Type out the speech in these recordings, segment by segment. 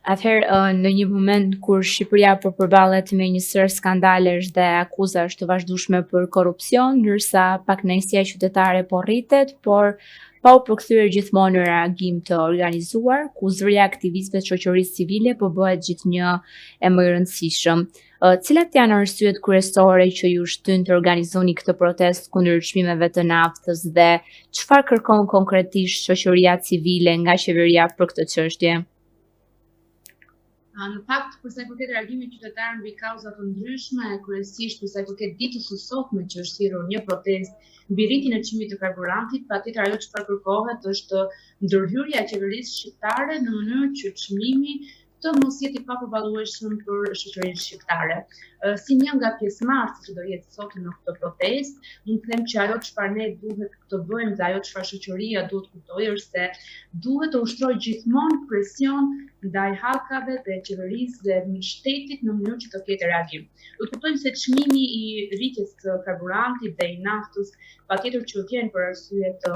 Atëherë, në një moment kur Shqipëria po përballet me një sër skandalesh dhe akuzash të vazhdueshme për korrupsion, ndërsa pakënaqësia qytetare po rritet, por pa u përkthyer gjithmonë në reagim të organizuar, ku zëria e aktivistëve të shoqërisë civile po bëhet gjithnjë e më e rëndësishëm. Cilat janë arsyet kryesore që ju shtyn të organizoni këtë protestë kundër çmimeve të naftës dhe çfarë kërkon konkretisht shoqëria civile nga qeveria për këtë çështje? Në fakt, për sa i përket reagimit qytetar mbi kauza të ndryshme, kryesisht për sa i përket ditës së sotme që është thirrur një protestë mbi rritjen e çmimit të karburantit, patjetër ajo çfarë kërkohet është ndërhyrja e qeverisë shqiptare në mënyrë që çmimi të mos jetë i papërballueshëm për shoqërinë shqiptare. Si një nga pjesëmarrësit që do jetë sot në këtë protestë, mund të them që ajo çfarë ne duhet të bëjmë dhe ajo çfarë shoqëria duhet kuptojë është se duhet të ushtrojë gjithmonë presion ndaj hallkave dhe qeverisë dhe shtetit në mënyrë që të ketë reagim. Do të kuptojmë se çmimi i rritjes së karburantit dhe i naftës patjetër që vjen për arsye të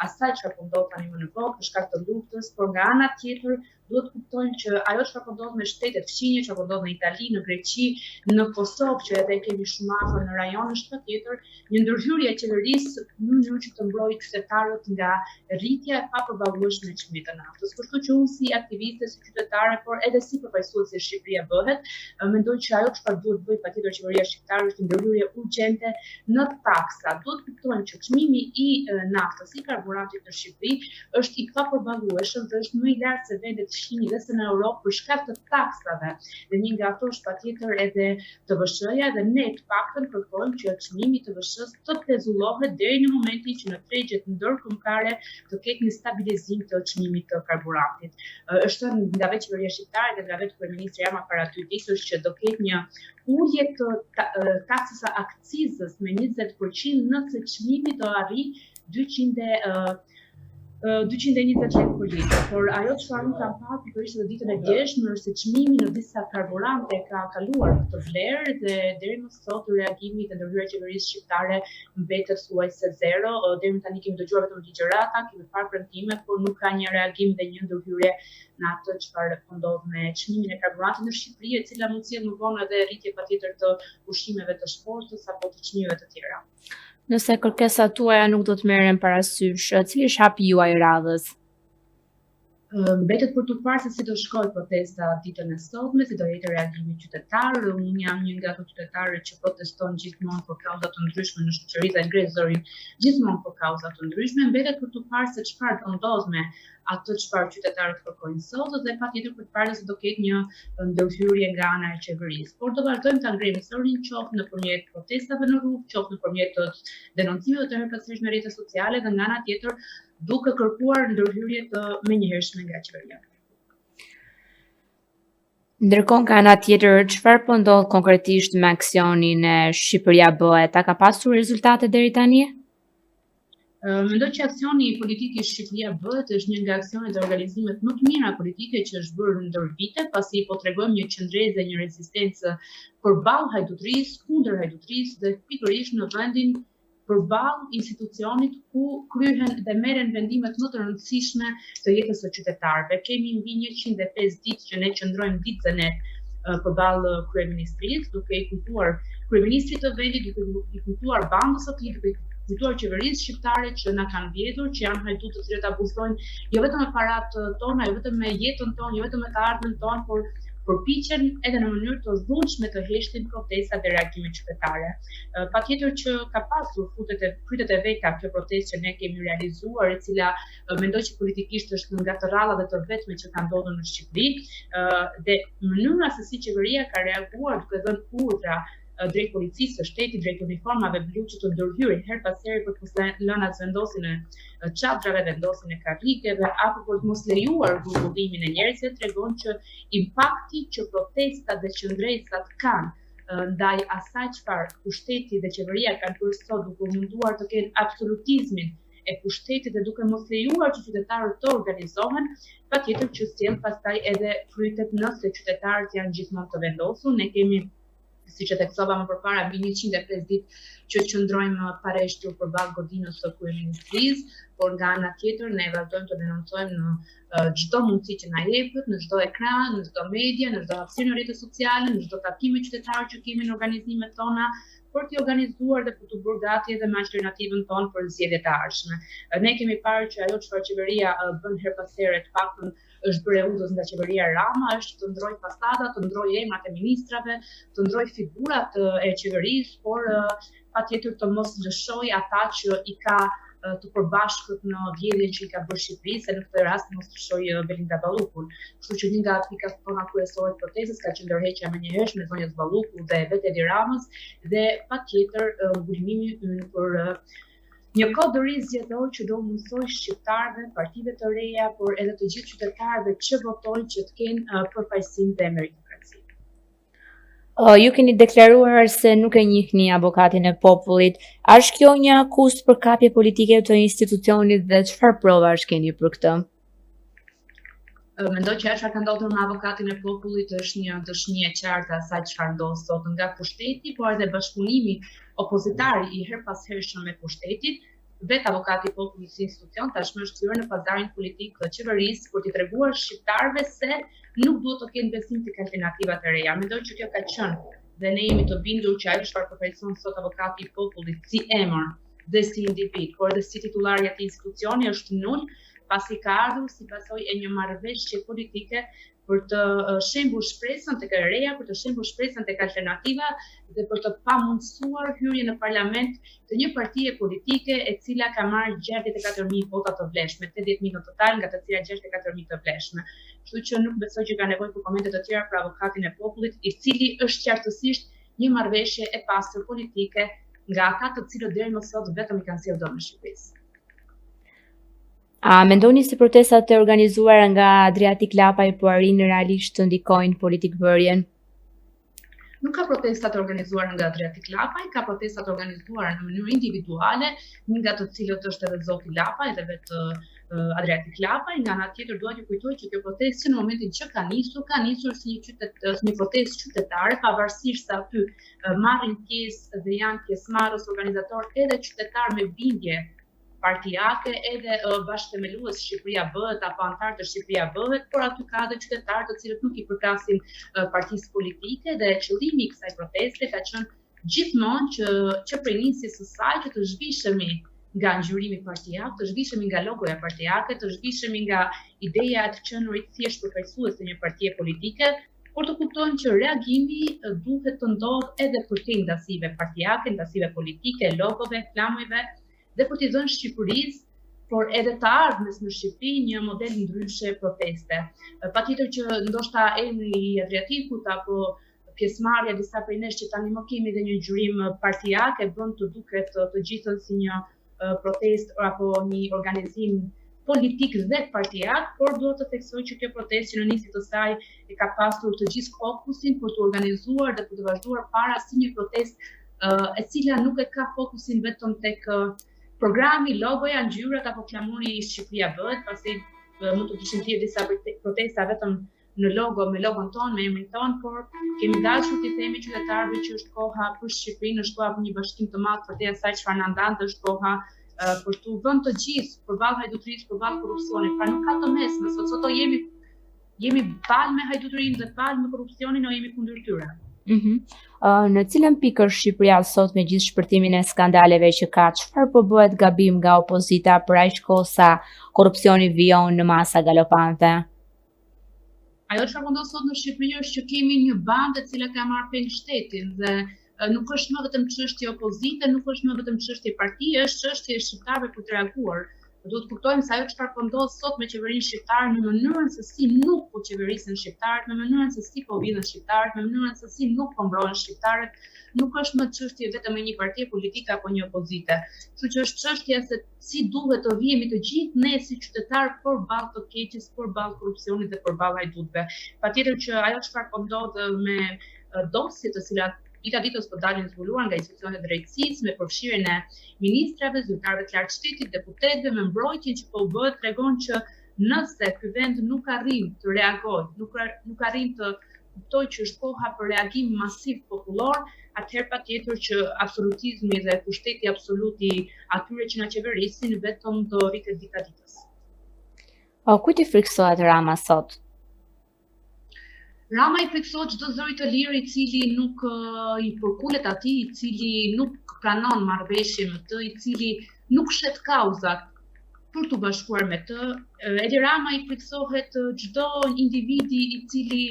asaj çfarë po ndodh tani më në botë për shkak të luftës, por nga ana tjetër duhet të kuptojmë që ajo çfarë po ndodh me shtetet fqinje, çfarë po ndodh në Itali, në Greqi, në Kosovë, që edhe kemi shumë afër në rajon, është patjetër një ndërhyrje e qeverisë në mënyrë që të mbrojë qytetarët nga rritja e papërballueshme e çmimit të naftës. Kështu që unë si aktiviste, si qytetare, por edhe si përfaqësuese e Shqipëria bëhet, mendoj që ajo çfarë duhet bëjë patjetër qeveria shqiptare është ndërhyrje urgjente në taksa. Duhet të kuptojmë që çmimi i naftës, i karburantit në Shqipëri është i papërballueshëm dhe është më i lartë se vendet fqinj dhe se në Europë për shkak të taksave. Dhe një nga ato është patjetër edhe TVSH-ja dhe ne të paktën kërkojmë që çmimi i TVSH-s të pezullohet deri në momentin që në tregjet ndërkombëtare të ketë një stabilizim të çmimit të karburantit. Është nga vetë qeveria shqiptare dhe nga vetë kryeministri Rama para 2 ditësh që do ketë një ulje të taksës së akcizës me 20% nëse çmimi do arrijë 220 lekë për litër, por ajo çfarë unë kam parë pikërisht në ditën e djeshme është se çmimi në disa karburante ka kaluar këtë vlerë dhe deri më sot reagimi të ndërhyrjes së qeverisë shqiptare mbetet thuajse zero. Deri më tani kemi dëgjuar vetëm ligjërata, kemi parë premtime, por nuk ka një reagim dhe një ndërhyrje në atë çfarë po ndodh me çmimin e karburantit në Shqipëri, e cila mund të sjellë më vonë edhe rritje patjetër të ushqimeve të shportës apo të çmimeve të tjera. Nëse kërkesat tuaja nuk do të merren parasysh, cili është hapi juaj i radhës? Mbetet për të parë se si do shkojë protesta ditën e sotme, si do jetë reagimi qytetar. Unë jam një nga ato qytetarë që proteston gjithmonë për kauza të ndryshme në shoqëri dhe ngres zërin gjithmonë për kauza të ndryshme. Mbetet për të parë se çfarë do ndodh me atë çfarë qytetarët kërkojnë sot dhe patjetër për të parë se do ketë një ndërhyrje nga ana e qeverisë. Por do vazhdojmë ta ngrejmë zërin qoftë nëpërmjet protestave në rrugë, qoftë nëpërmjet të denoncimeve të herpashershme në rrjetet sociale dhe nga ana tjetër duke kërkuar ndërhyrje të menjëhershme nga qeveria. Ndërkohë nga ana tjetër, çfarë po ndodh konkretisht me aksionin e Shqipëria Bëhet? A ka pasur rezultate deri tani? Mendoj që aksioni politik i Shqipëria Bëhet është një nga aksionet dhe organizimet më të mira politike që është bërë ndër vite, pasi po tregojmë një qëndrezë dhe një rezistencë përballë hajdutërisë, kundër hajdutërisë dhe pikërisht në vendin përballë institucionit ku kryhen dhe merren vendimet më të rëndësishme të jetës së qytetarëve. Kemi mbi 105 ditë që ne qëndrojmë ditë dhe natë përballë kryeministrisë, duke i kujtuar kryeministrit të vendit, duke i kujtuar bandës së tij, duke kujtuar qeverisë shqiptare që na kanë vjedhur, që janë hajdut të cilët abuzojnë jo vetëm me paratë tona, jo vetëm me jetën tonë, jo vetëm me të ardhmen tonë, por përpiqen edhe në mënyrë të dhunshme të heshtin protesta dhe reagime qytetare. Patjetër që ka pasur prytet e veta kjo protestë që ne kemi realizuar, e cila mendoj që politikisht është nga të rralla dhe të vetme që ka ndodhur në Shqipëri, dhe mënyra se si qeveria ka reaguar duke dhënë urdhra drejt policisë së shtetit, drejt uniformave blu që të ndërhyrin her pas here për të lënë atë vendosin e çadrave, vendosin e karrikeve, apo për të mos lejuar grumbullimin e njerëzve, tregon që impakti që protestat dhe qëndresat kanë ndaj asaj çfarë pushteti dhe qeveria kanë bërë sot, duke munduar të kenë absolutizmin e pushtetit dhe duke mos lejuar që qytetarët të organizohen, patjetër që sjell pastaj edhe prytet nëse qytetarët janë gjithmonë të vendosur. Ne kemi siç e theksova më përpara, mbi 105 ditë që qëndrojmë pareshtur përballë godinës së kryeministrisë, por nga ana tjetër ne vazhdojmë të denoncojmë në çdo mundësi që na jepet, në çdo ekran, në çdo media, në çdo hapësirë në rrjetet sociale, në çdo takim qytetar që kemi në organizimet tona, për të organizuar dhe për të bërë gati edhe me alternativën tonë për zgjedhjet e ardhshme. Ne kemi parë që ajo çfarë qeveria bën her pas here, të paktën është bërë udhës nga qeveria Rama, është të ndrojë fasadat, të ndrojë emrat e ministrave, të ndrojë figurat e qeverisë, por patjetër të mos lëshojë ata që i ka të përbashkët në vjedhjen që i ka bërë Shqipërisë, në këtë rast mos lëshojë Belinda Ballukun. Kështu që një nga pikat tona kryesore të protestës ka qenë ndërheqja menjëhershme e zonjës Balluku dhe vetë Edi Ramës dhe patjetër ngulmimi ynë për një kodëri zgjedhor që do mësoj shqiptarëve, partive të reja, por edhe të gjithë qytetarëve që votojnë që të kenë përfaqësim dhe meritokraci. Ju keni deklaruar se nuk e njihni avokatin e popullit. A është kjo një akuzë për kapje politike të institucionit dhe çfarë provash keni për këtë? Mendoj që ajo ka ndodhur me avokatin e popullit është një dëshmi e qartë asaj çfarë ndodh sot nga pushteti, por edhe bashkëpunimi opozitar i her pas hershëm me pushtetin. Vetë avokati i popullit si institucion tashmë është kthyer në pazarin politik të qeverisë për t'i treguar shqiptarëve se nuk duhet të kenë besim tek alternativat e reja. Mendoj që kjo ka qenë dhe ne jemi të bindur që ajo çfarë përfaqëson sot avokati i popullit si emër dhe si individ, por edhe si titullar i atij institucioni është nul, pasi ka ardhur si pasojë e një marrëveshje politike për të shembur shpresën tek e reja, për të shembur shpresën tek alternativa dhe për të pamundsuar hyrjen në parlament të një partie politike e cila ka marrë 64.000 vota të vlefshme, 80.000 në total, nga të cilat 64.000 të vlefshme. Kështu që nuk besoj që ka nevojë për komente të tjera për avokatin e popullit, i cili është qartësisht një marrëveshje e pastër politike nga ata të cilët deri më sot vetëm i kanë sjellë dëm në Shqipëri. A mendoni se protestat e organizuara nga Adriatik Lapaj po arrin realisht të ndikojnë politikbërjen? Nuk ka protestat organizuara nga Adriatik Lapaj, ka protestat organizuara në mënyrë individuale, një nga të cilët është edhe zoti Lapaj dhe vetë Adriatik Lapaj. Nga ana tjetër dua t'ju kujtoj që kjo protestë në momentin që ka nisur si një protestë qytetare, pavarësisht se aty marrin pjesë dhe janë pjesëmarrës organizator edhe qytetar me bindje partijake, edhe bashkëthemelues Shqipëria Bëhet apo antar të Shqipëria Bëhet, por aty ka edhe qytetarë të cilët nuk i përkasin partisë politike dhe qëllimi i kësaj proteste ka qenë gjithmonë që prej nisjes së saj që të zhvishemi nga ngjyrimi partijak, të zhvishemi nga logoja partijake, të zhvishemi nga ideja e të qenurit thjesht përfaqësues të një partie politike, por të kuptojmë që reagimi duhet të ndodhë edhe për te ndasive partijake, ndasive politike, logove, flamujve, dhe për t'i dhënë Shqipërisë, por edhe të ardhmes në Shqipëri një model ndryshe proteste. Patjetër që ndoshta emri i Adriatikut apo pjesëmarrja disa prej nesh që tani më kemi dhe një ngjyrim partijak e bën të duket të gjithën si një protestë apo një organizim politik dhe partijak, por duhet të theksoj që kjo protestë që në nisje të saj e ka pasur të gjithë fokusin për të organizuar dhe për të vazhduar para si një protestë e cila nuk e ka fokusin vetëm tek programi, logoja, ngjyrat apo klamuri i Shqipëria Bëhet, pasi mund të kishim thirrë disa protesta vetëm në logo, me logon ton, me emrin ton, por kemi dashur t'i themi qytetarëve që është koha për Shqipërinë, është koha për një bashkim të madh për te asaj çfarë na ndante, është koha për të vënë të gjithë përballë hajdutërisë, përballë korrupsionit. Pra nuk ka të mesme, sot jemi palë me hajdutërinë dhe palë me korrupsionin, o jemi kundër tyre. Në cilën pikë është Shqipëria sot me gjithë shpërtimin e skandaleve që ka, çfarë po bëhet gabim nga opozita për aq kohë sa korrupsioni vijon në masa galopante? Ajo çfarë ndodh sot në Shqipëri është që kemi një bandë e cila ka marrë peng shtetin dhe nuk është më vetëm çështje opozite, nuk është më vetëm çështje partie, është çështje e shqiptarëve për të reaguar. Duhet të kuptojmë se ajo çfarë po ndodh sot me qeverinë shqiptare, në mënyrën se si nuk po qeverisën shqiptarët, në mënyrën se si po vidhen shqiptarët, në mënyrën se si nuk po mbrohen shqiptarët, nuk është më çështje vetëm e një partie politike apo një opozite. Kështu që është çështja se si duhet të vihemi të gjithë ne si qytetarë përballë të keqes, përballë korrupsionit dhe përballë hajdutëve. Patjetër që ajo çfarë po ndodh me dosjet të cilat dita ditës po dalin zbuluar nga institucionet e drejtësisë me përfshirjen e ministrave, zyrtarëve të lartë shtetit, deputetëve, me mbrojtjen që po bëhet, tregon që nëse ky vend nuk arrin të reagojë, nuk arrin të kuptoj që është koha për reagim masiv popullor, atëherë patjetër që absolutizmi dhe pushteti absolut I atyre që na qeverisin vetëm do rritet dita ditës. Kujt I friksohet Rama sot? Rama I friksohet çdo zëri të lirë I cili nuk I përkulet atij, I cili nuk pranon marrëveshje me të, I cili nuk shet kauzat për të bashkuar me të. Edi Rama I friksohet çdo individi I cili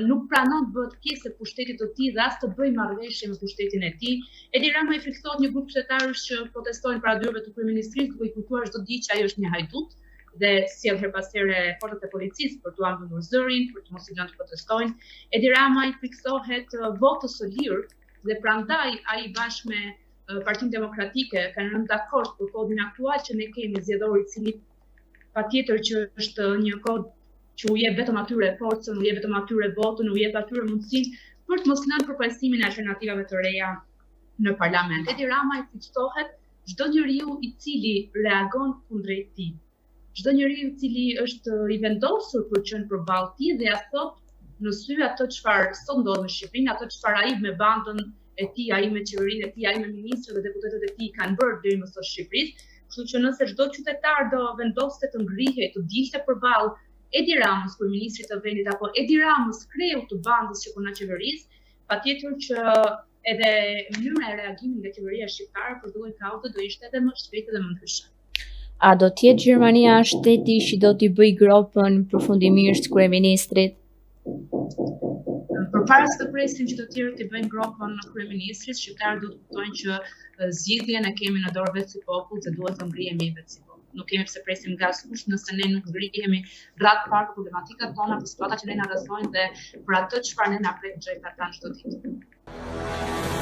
nuk pranon të bëhet pjesë e pushtetit të tij dhe as të bëjë marrëveshje me pushtetin e tij. Edi Rama I friksohet një grup qytetarësh që protestojnë para dyerve të kryeministrisë, duke I kujtuar çdo ditë që ai është një hajdut dhe sjell her pas here forcat e policisë për t'u ambëlluar zërin, për të mos I lënë të protestojnë. Edi Rama I friksohet votës së lirë dhe prandaj ai bashkë me Partinë Demokratike kanë rënë dakord për kodin aktual që ne kemi zgjedhor I cili patjetër që është një kod që u jep vetëm atyre forcën, u jep vetëm atyre votën, u jep atyre mundësinë për të mos lënë përpajsimin e alternativave të reja në parlament. Edi Rama I friksohet çdo njeriu I cili reagon kundrejt tij. Çdo njeriu I cili është I vendosur për qenë përballë tij dhe ja thot në sy ato çfarë sot ndodh në Shqipërinë, ato çfarë ai me bandën e tij, ai me qeverinë e tij, ai me ministrët dhe deputetët e tij kanë bërë deri më sot Shqipërisë. Kështu që nëse çdo qytetar do vendoste të ngrihej, të dilte përballë Edi Ramës, kryeministrit të vendit, apo Edi Ramës, kreu të bandës që po na qeveris, patjetër që edhe mënyra e reagimit nga qeveria shqiptare për çdo lloj kauze do ishte edhe më shpejtë dhe më ndryshe. A do të jetë Gjermania shteti që do t'i bëj gropën përfundimisht kryeministrit? Përpara se të presim që të tjerët t'i bëjnë gropën kryeministrit, shqiptarët duhet të kuptojnë që zgjidhjen e kemi në dorë vetë si popull dhe duhet të ngrihemi vetë si popull. Nuk kemi pse presim nga askush nëse ne nuk ngrihemi rreth parë problematikat tona, për situata që ne na rrezojnë dhe për atë çfarë ne na pret drejt ata çdo ditë.